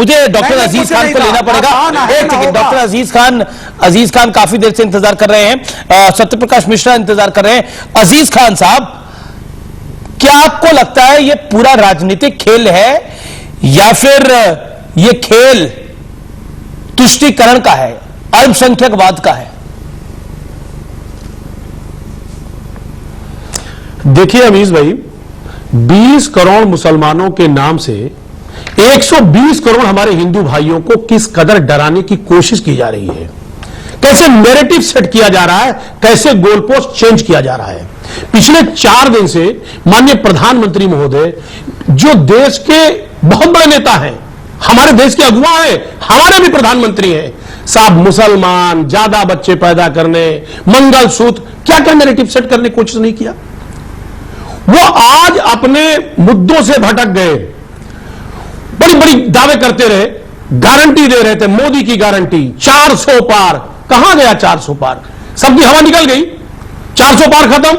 मुझे डॉक्टर अजीज खान को लेना पड़ेगा। एक सेकंड, डॉक्टर अजीज खान काफी देर से इंतजार कर रहे हैं, सत्यप्रकाश मिश्रा इंतजार कर रहे हैं। अजीज खान साहब, क्या आपको लगता है ये पूरा राजनीतिक खेल है या फिर ये खेल तुष्टीकरण का है, अल्पसंख्यकवाद का है? देखिए अमीज भाई, 20 करोड़ मुसलमानों के नाम से 120 करोड़ हमारे हिंदू भाइयों को किस कदर डराने की कोशिश की जा रही है, कैसे नैरेटिव सेट किया जा रहा है, कैसे गोल पोस्ट चेंज किया जा रहा है। पिछले 4 दिन से माननीय प्रधानमंत्री महोदय, जो देश के बहुत बड़े नेता हैं, हमारे देश के अगुवा हैं, हमारे भी प्रधानमंत्री हैं साहब, मुसलमान ज्यादा बच्चे पैदा करने, मंगलसूत्र, क्या क्या नैरेटिव सेट करने की कोशिश नहीं किया। वो आज अपने मुद्दों से भटक गए, बड़ी बड़ी दावे करते रहे, गारंटी दे रहे थे, मोदी की गारंटी 400 पार। कहां गया 400 पार? सबकी हवा निकल गई, 400 पार खत्म,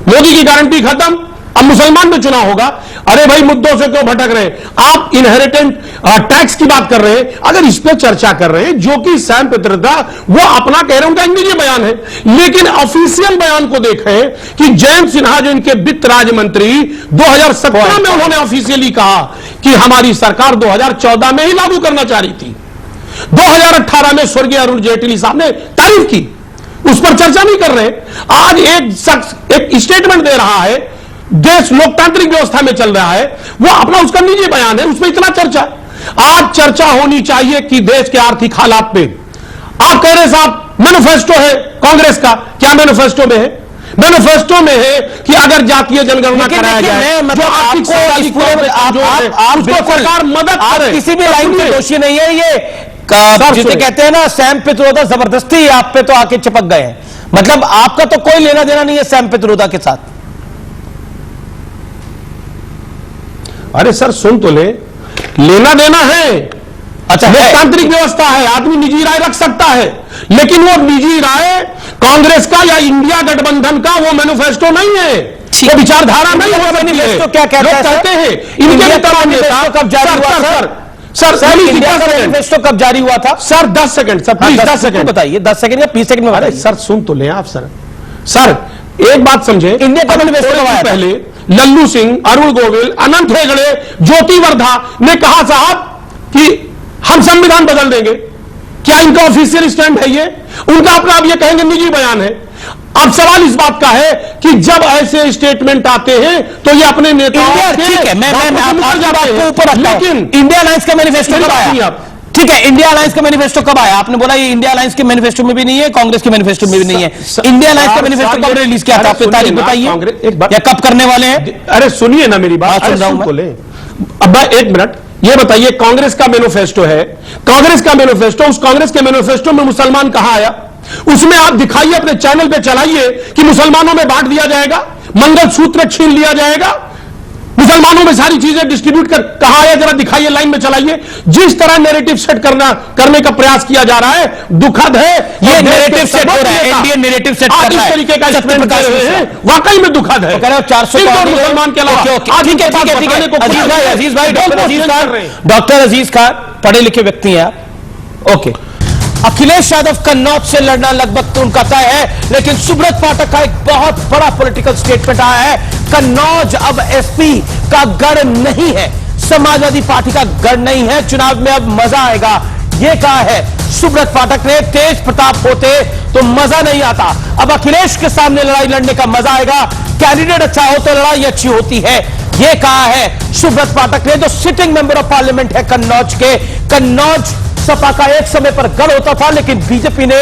मोदी की गारंटी खत्म, अब मुसलमान में चुनाव होगा। अरे भाई, मुद्दों से क्यों भटक रहे हैं आप? इनहेरिटेंट टैक्स की बात कर रहे हैं, अगर इस पर चर्चा कर रहे हैं, जो कि सैम पित्रोदा वो अपना कह रहे हैं, उनका निजी बयान है, लेकिन ऑफिशियल बयान को देखें कि जयंत सिन्हा जो इनके वित्त राज्य मंत्री 2017 में उन्होंने ऑफिशियली कहा कि हमारी सरकार 2014 में ही लागू करना चाह रही थी। 2018 में स्वर्गीय अरुण जेटली साहब ने तारीफ की, उस पर चर्चा नहीं कर रहे। आज एक शख्स एक स्टेटमेंट दे रहा है, देश लोकतांत्रिक व्यवस्था में चल रहा है, वो अपना उसका निजी बयान है, उसमें इतना चर्चा। आज चर्चा होनी चाहिए कि देश के आर्थिक हालात पे। आप कह रहे साहब मैनिफेस्टो है कांग्रेस का, क्या मैनिफेस्टो में है? मैनिफेस्टो में है कि अगर जातीय जनगणना कराया जाए, जो आर्थिक सरकार मदद करे। किसी भी लाइन के दोषी नहीं है ये, जिसे कहते हैं ना सैम पित्रोदा जबरदस्ती आप पे तो आके चिपक गए हैं, मतलब आपका तो कोई लेना देना नहीं है सैम पित्रोदा के साथ। अरे सर सुन तो लेना देना है। अच्छा, लोकतांत्रिक व्यवस्था है, आदमी निजी राय रख सकता है, लेकिन वो निजी राय कांग्रेस का या इंडिया गठबंधन का वो मैनिफेस्टो नहीं है, वो विचारधारा नहीं है। मैनिफेस्टो क्या कहते हैं? इनके तरह नेता कब जारी हुआ सर? इंडिया का मैनिफेस्टो कब जारी हुआ था sir? 10 second sir, please 10 second बताइए, 10 सेकंड या 20 सेकंड में। अरे सर सुन तो लें आप सर एक बात समझे, इंडिया का मैनिफेस्टो पहले लल्लू सिंह, अरुण गोविल, अनंत हेगड़े, ज्योति वर्धा ने कहा साहब कि हम संविधान बदल देंगे। क्या इनका ऑफिशियल स्टैंड है ये? उनका अपना, अब ये कहेंगे निजी बयान है। अब सवाल इस बात का है कि जब ऐसे स्टेटमेंट आते हैं तो ये अपने नेताओं के, ठीक है, मैं आपको ऊपर रखता हूं, लेकिन इंडिया अलायंस का मैनिफेस्टो कब आया? ठीक है, इंडिया अलायंस का मैनिफेस्टो कब आया? आपने बोला ये इंडिया अलायंस के मैनिफेस्टो में भी नहीं है, कांग्रेस के मैनिफेस्टो में भी नहीं है। इंडिया अलायंस का मैनिफेस्टो कब रिलीज किया था? आपने तारीख बताइए, या कब करने वाले हैं? अरे सुनिए ना मेरी बात, सुन रहा हूं मैं। अब 1 मिनट, ये बताइए, कांग्रेस का मैनिफेस्टो है, कांग्रेस का मैनिफेस्टो, उस कांग्रेस के मैनिफेस्टो में मुसलमान कहां आया? उसमें आप दिखाइए, अपने चैनल पे चलाइए कि मुसलमानों में बांट दिया जाएगा, मंगलसूत्र छीन लिया जाएगा, मुसलमानों में सारी चीजें डिस्ट्रीब्यूट कर, कहां आया? जरा दिखाइए, लाइन में चलाइए। जिस तरह नैरेटिव सेट करने का प्रयास किया जा रहा है, दुखद है। ये नैरेटिव सेट हो रहा है, इंडियन नैरेटिव सेट कर रहा है, इस तरीके का स्टेटमेंट कर रहे हैं, वाकई में दुखद है। 400 मुसलमान के अलावा डॉक्टर अजीज खान पढ़े लिखे व्यक्ति हैं आप, ओके। अखिलेश यादव कन्नौज से लड़ना लगभग तो उनका तय है, लेकिन सुब्रत पाठक का एक बहुत बड़ा पॉलिटिकल स्टेटमेंट आया है। कन्नौज अब एसपी का गढ़ नहीं है, समाजवादी पार्टी का गढ़ नहीं है, चुनाव में अब मजा आएगा, ये कहा है सुब्रत पाठक ने। तेज प्रताप होते तो मजा नहीं आता, अब अखिलेश के सामने लड़ाई लड़ने का मजा आएगा, कैंडिडेट अच्छा हो तो लड़ाई अच्छी होती है, ये कहा है सुब्रत पाठक ने, जो सिटिंग मेंबर ऑफ पार्लियामेंट है कन्नौज के। कन्नौज सपा का एक समय पर गढ़ होता था, लेकिन बीजेपी ने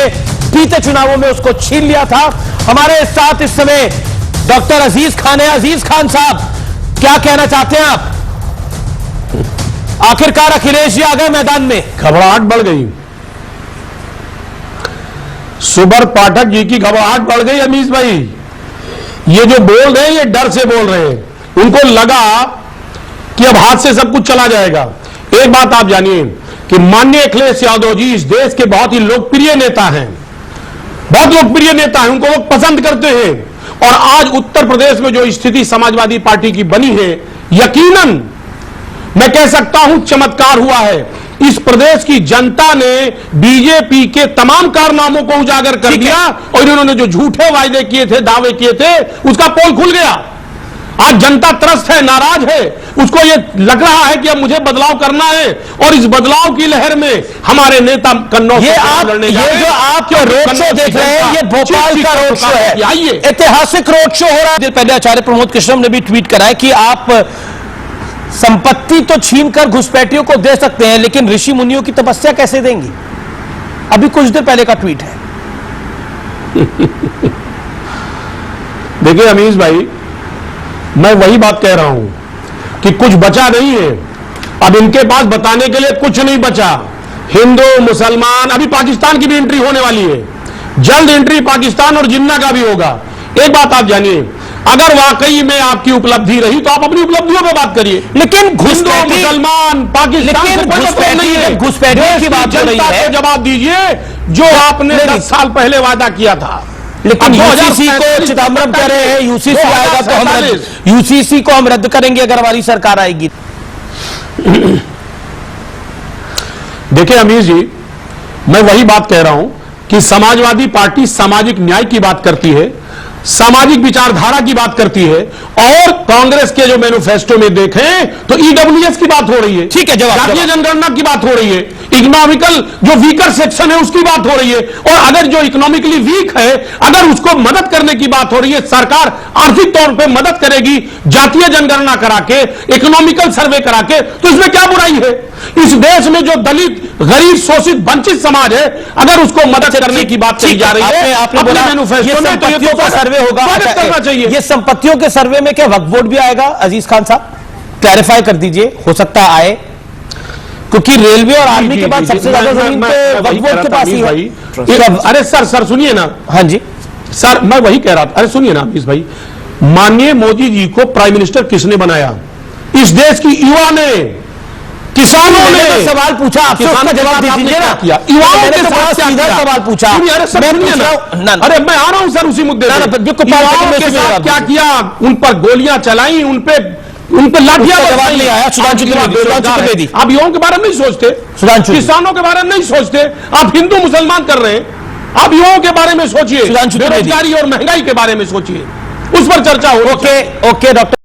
बीते चुनावों में उसको छीन लिया था। हमारे साथ इस समय डॉक्टर अजीज खान है। अजीज खान साहब, क्या कहना चाहते हैं आप? आखिरकार अखिलेश जी आ गए मैदान में, घबराहट बढ़ गई, सुब्रत पाठक जी की घबराहट बढ़ गई। अमीश भाई, ये जो बोल रहे हैं ये डर से बोल रहे हैं, उनको लगा कि अब हाथ से सब कुछ चला जाएगा। एक बात आप जानिए कि माननीय अखिलेश यादव जी इस देश के बहुत ही लोकप्रिय नेता हैं, बहुत लोकप्रिय नेता हैं, उनको लोग पसंद करते हैं। और आज उत्तर प्रदेश में जो स्थिति समाजवादी पार्टी की बनी है, यकीनन मैं कह सकता हूं चमत्कार हुआ है। इस प्रदेश की जनता ने बीजेपी के तमाम कारनामों को उजागर कर दिया और इन्होंने जो झूठे वायदे किए थे, दावे किए थे, उसका पोल खुल गया। आज जनता त्रस्त है, नाराज है, उसको ये लग रहा है कि अब मुझे बदलाव करना है और इस बदलाव की लहर में हमारे नेता कन्नौज ये जो आप रोड शो देख रहे हैं, ये भोपाल का रोड शो है, आइए ऐतिहासिक रोड शो हो रहा है। पहले आचार्य प्रमोद कृष्णम ने भी ट्वीट करा है कि आप संपत्ति तो छीनकर घुसपैठियों को दे सकते हैं, लेकिन ऋषि मुनियों की तपस्या कैसे देंगी? अभी कुछ देर पहले का ट्वीट है। देखिए अमीश भाई, मैं वही बात कह रहा हूं कि कुछ बचा नहीं है। अब इनके पास बताने के लिए कुछ नहीं बचा। हिंदू मुसलमान, अभी पाकिस्तान की भी एंट्री होने वाली है, जल्द एंट्री पाकिस्तान और जिन्ना का भी होगा। एक बात आप जानिए, अगर वाकई में आपकी उपलब्धि रही तो आप अपनी उपलब्धियों पर बात करिए, लेकिन हिंदू मुसलमान पाकिस्तान से कोई मतलब नहीं है। घुसपैठियों की बात हो रही है, जवाब दीजिए जो आपने 10 साल पहले वादा किया था। लेकिन यूसीसी को चिदम्बरम कह रहे हैं यूसीसी आएगा तो हम यूसीसी को हम रद्द करेंगे अगर हमारी सरकार आएगी। देखिए अमीर जी, मैं वही बात कह रहा हूं कि समाजवादी पार्टी सामाजिक न्याय की बात करती है, सामाजिक विचारधारा की बात करती है, और कांग्रेस के जो मैनिफेस्टो में देखें तो ईडब्ल्यूएस की बात हो रही है, ठीक है, जातीय जनगणना की बात हो रही है, इकोनॉमिकल जो वीकर सेक्शन है उसकी बात हो रही है, और अगर जो इकोनॉमिकली वीक है अगर उसको मदद करने की बात हो रही है, सरकार आर्थिक तौर पे मदद करेगी जातीय जनगणना करा के, इकोनॉमिकल सर्वे करा के, तो इसमें क्या बुराई है? इस देश में जो दलित, गरीब, शोषित, वंचित समाज है, अगर उसको मदद करने की बात कही जा रही है आपने बोला मैनिफेस्टो में, तो ये तो सर्वे होगा, करना चाहिए। ये संपत्तियों के सर्वे में क्या वक्फ बोर्ड भी आएगा? अजीज खान साहब क्लैरिफाई कर दीजिए, हो सकता है आए, क्योंकि रेलवे और आर्मी के बाद सबसे ज्यादा जमीन पे वक्फ बोर्ड के पास ही है। अरे सर सुनिए ना। हाँ जी सर, मैं वही कह रहा था। अरे सुनिए ना अमीश भाई, माननीय मोदी जी को प्राइम मिनिस्टर किसने बनाया? इस देश की युवा ने, किसानों ने सवाल पूछा, आपसे उसका जवाब दीजिए ना। युवाओं के साथ सीधा सवाल पूछा। अरे मैं आ रहा हूं सर उसी मुद्दे पे। युवाओं के साथ क्या किया? उन पर गोलियां चलाई, उन पे लाठियां जवाब नहीं आया। सुधांशु त्रिवेदी, आप युवाओं के बारे में नहीं सोचते, किसानों के बारे में नहीं सोचते, आप हिंदू मुसलमान कर रहे हैं। आप युवाओं के बारे में सोचिए, बेरोजगारी और महंगाई के बारे में सोचिए, उस पर चर्चा हो। Okay doctor